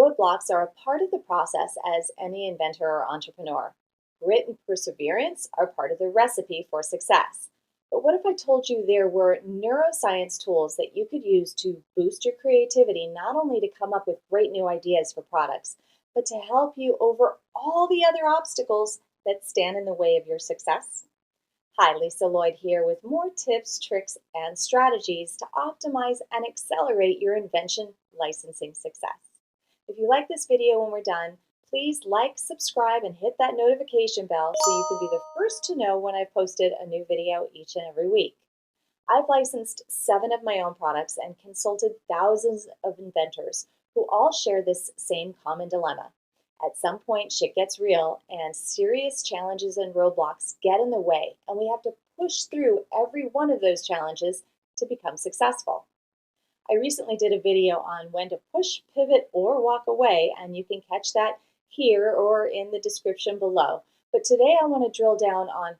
Roadblocks are a part of the process as any inventor or entrepreneur. Grit and perseverance are part of the recipe for success. But what if I told you there were neuroscience tools that you could use to boost your creativity, not only to come up with great new ideas for products, but to help you over all the other obstacles that stand in the way of your success? Hi, Lisa Lloyd here with more tips, tricks, and strategies to optimize and accelerate your invention licensing success. If you like this video when we're done, please like, subscribe, and hit that notification bell so you can be the first to know when I've posted a new video each and every week. I've licensed 7 of my own products and consulted thousands of inventors who all share this same common dilemma. At some point, shit gets real and serious challenges and roadblocks get in the way, and we have to push through every one of those challenges to become successful. I recently did a video on when to push, pivot, or walk away, and you can catch that here or in the description below. But today I want to drill down on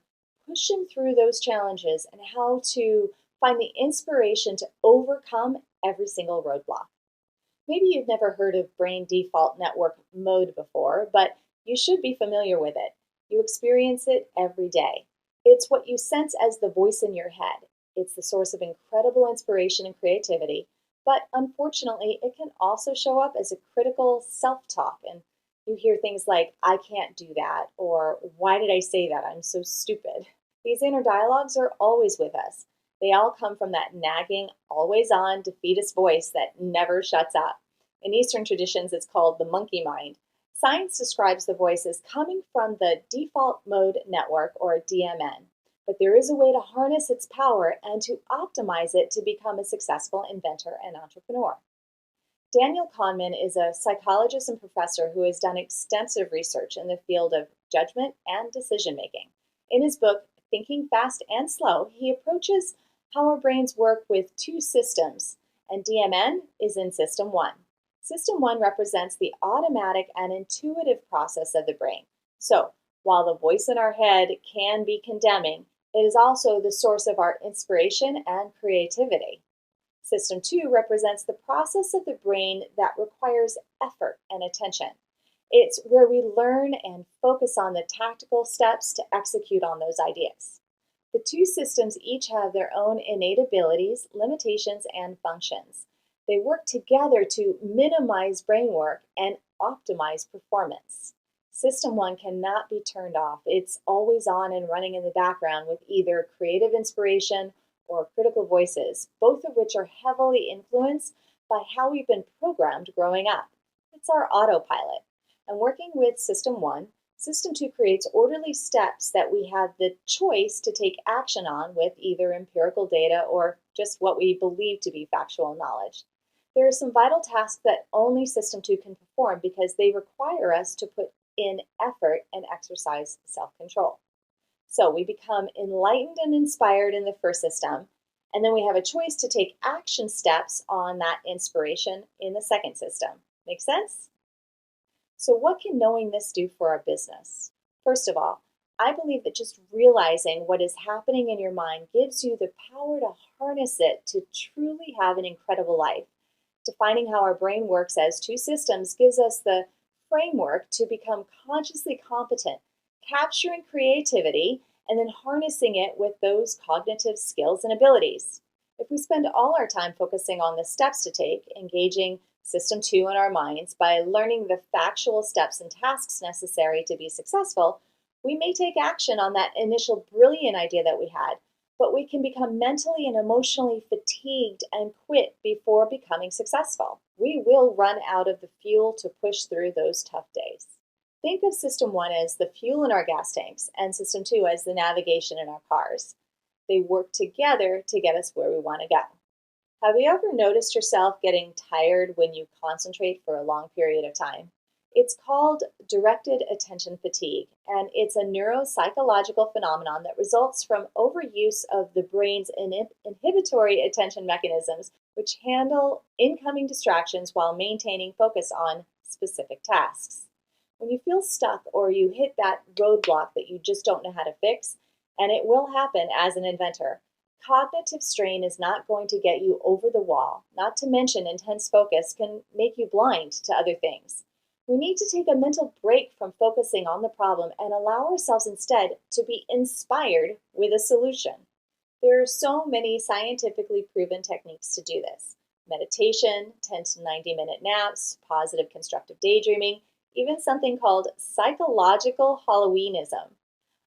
pushing through those challenges and how to find the inspiration to overcome every single roadblock. Maybe you've never heard of brain default network mode before, but you should be familiar with it. You experience it every day. It's what you sense as the voice in your head. It's the source of incredible inspiration and creativity, but unfortunately, it can also show up as a critical self-talk, and you hear things like, I can't do that, or why did I say that? I'm so stupid. These inner dialogues are always with us. They all come from that nagging, always-on, defeatist voice that never shuts up. In Eastern traditions, it's called the monkey mind. Science describes the voice as coming from the default mode network, or DMN. But there is a way to harness its power and to optimize it to become a successful inventor and entrepreneur. Daniel Kahneman is a psychologist and professor who has done extensive research in the field of judgment and decision-making. In his book, Thinking Fast and Slow, he approaches how our brains work with 2 systems, and DMN is in System 1. System 1 represents the automatic and intuitive process of the brain. So, while the voice in our head can be condemning, it is also the source of our inspiration and creativity. System 2 represents the process of the brain that requires effort and attention. It's where we learn and focus on the tactical steps to execute on those ideas. The 2 systems each have their own innate abilities, limitations, and functions. They work together to minimize brain work and optimize performance. System 1 cannot be turned off. It's always on and running in the background with either creative inspiration or critical voices, both of which are heavily influenced by how we've been programmed growing up. It's our autopilot. And working with System 1, System 2 creates orderly steps that we have the choice to take action on with either empirical data or just what we believe to be factual knowledge. There are some vital tasks that only System 2 can perform because they require us to put in effort and exercise self-control. So we become enlightened and inspired in the first system, and then we have a choice to take action steps on that inspiration in the second system. Make sense? So what can knowing this do for our business? First of all, I believe that just realizing what is happening in your mind gives you the power to harness it to truly have an incredible life. Defining how our brain works as 2 systems gives us the framework to become consciously competent, capturing creativity and then harnessing it with those cognitive skills and abilities. If we spend all our time focusing on the steps to take, engaging System 2 in our minds by learning the factual steps and tasks necessary to be successful, we may take action on that initial brilliant idea that we had, but we can become mentally and emotionally fatigued and quit before becoming successful. We will run out of the fuel to push through those tough days. Think of System 1 as the fuel in our gas tanks and System 2 as the navigation in our cars. They work together to get us where we want to go. Have you ever noticed yourself getting tired when you concentrate for a long period of time? It's called directed attention fatigue, and it's a neuropsychological phenomenon that results from overuse of the brain's inhibitory attention mechanisms, which handle incoming distractions while maintaining focus on specific tasks. When you feel stuck or you hit that roadblock that you just don't know how to fix, and it will happen as an inventor, Cognitive strain is not going to get you over the wall, not to mention intense focus can make you blind to other things. We need to take a mental break from focusing on the problem and allow ourselves instead to be inspired with a solution. There are so many scientifically proven techniques to do this: meditation, 10 to 90-minute naps, positive constructive daydreaming, even something called psychological Halloweenism.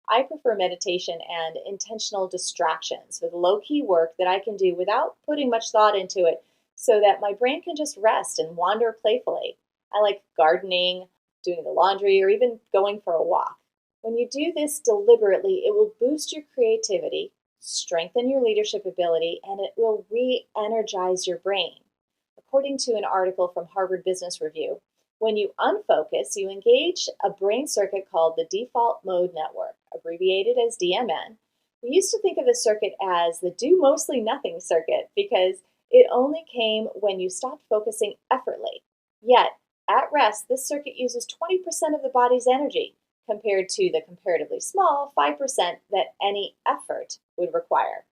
I prefer meditation and intentional distractions with low key work that I can do without putting much thought into it so that my brain can just rest and wander playfully. I like gardening, doing the laundry, or even going for a walk. When you do this deliberately, it will boost your creativity, strengthen your leadership ability, and it will re energize your brain. According to an article from Harvard Business Review, when you unfocus, you engage a brain circuit called the default mode network, abbreviated as DMN. We used to think of the circuit as the do mostly nothing circuit because it only came when you stopped focusing effortlessly. Yet, at rest, this circuit uses 20% of the body's energy compared to the comparatively small 5% that any effort would require.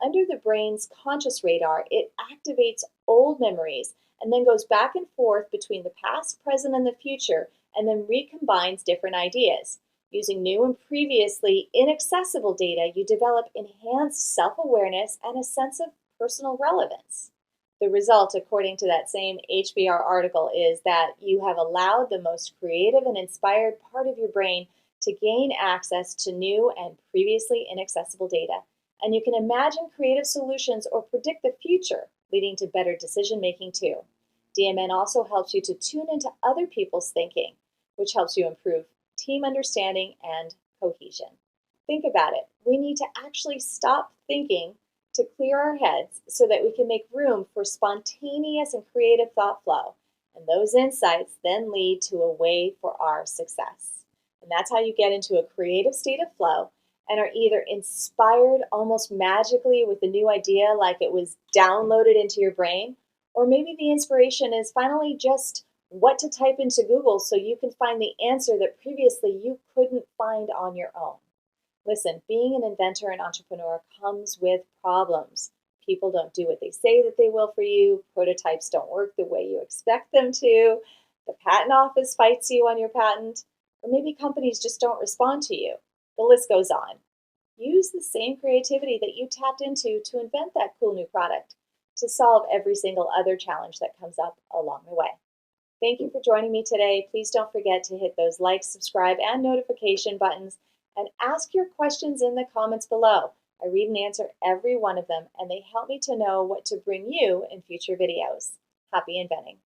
Under the brain's conscious radar, it activates old memories and then goes back and forth between the past, present, and the future, and then recombines different ideas. Using new and previously inaccessible data, you develop enhanced self-awareness and a sense of personal relevance. The result, according to that same HBR article, is that you have allowed the most creative and inspired part of your brain to gain access to new and previously inaccessible data. And you can imagine creative solutions or predict the future, leading to better decision making too. DMN also helps you to tune into other people's thinking, which helps you improve team understanding and cohesion. Think about it. We need to actually stop thinking to clear our heads so that we can make room for spontaneous and creative thought flow. And those insights then lead to a way for our success. And that's how you get into a creative state of flow and are either inspired almost magically with a new idea like it was downloaded into your brain, or maybe the inspiration is finally just what to type into Google so you can find the answer that previously you couldn't find on your own. Listen, being an inventor and entrepreneur comes with problems. People don't do what they say that they will for you. Prototypes don't work the way you expect them to. The patent office fights you on your patent. Or maybe companies just don't respond to you. The list goes on. Use the same creativity that you tapped into to invent that cool new product to solve every single other challenge that comes up along the way. Thank you for joining me today. Please don't forget to hit those like, subscribe, and notification buttons, and ask your questions in the comments below. I read and answer every one of them, and they help me to know what to bring you in future videos. Happy inventing!